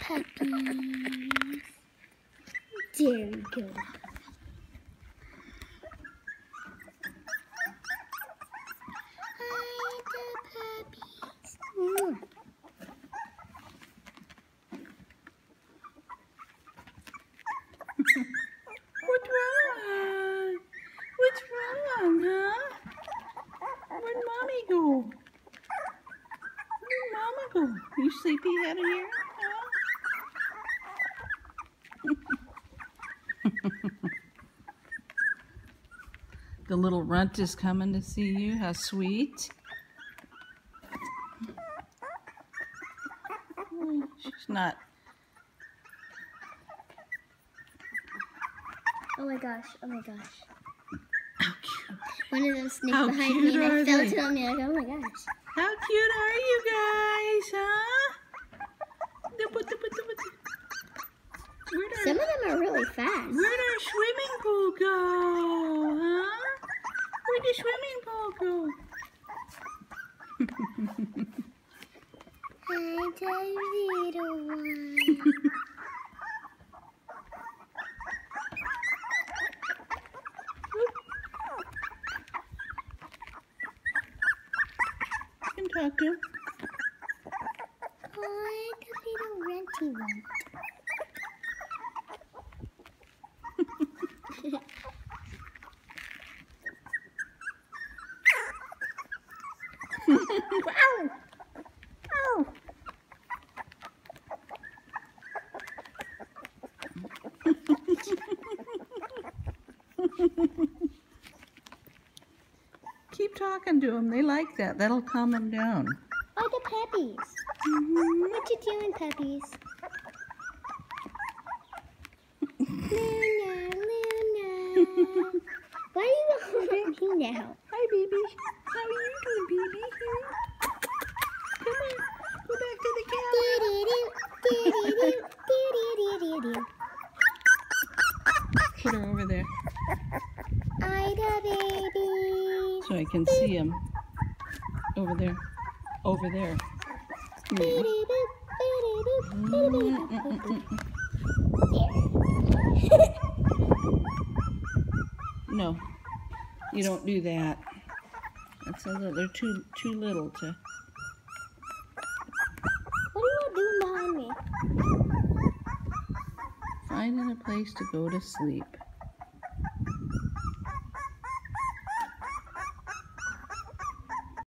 puppies. There we go. Hi, the puppies. What's wrong? What's wrong, huh? Where'd Mommy go? Where'd Mama go? You sleepyhead here? Huh? The little runt is coming to see you. How sweet. She's not. Oh my gosh, oh my gosh. How cute. One of them sneaked How behind cute me and I are fell they? to them and I go, oh my gosh. How cute are you guys, huh? Some of them are really fast. Where'd our swimming pool go, huh? Where'd the swimming pool go? Hi, the little one. You can talk to him. Hi, the little renty one. Ow! Ow! Keep talking to them. They like that. That'll calm them down. Oh, the puppies. What you doing, puppies? Luna, Luna. Why are you holding me now? Hi, baby. How are you doing, baby? Come on. Go back to the cabin. Put her over there Hi, the babies. so I can see him. Over there. Over there. No, you don't do that. That's a little. They're too little to. What are you doing behind me? Finding a place to go to sleep.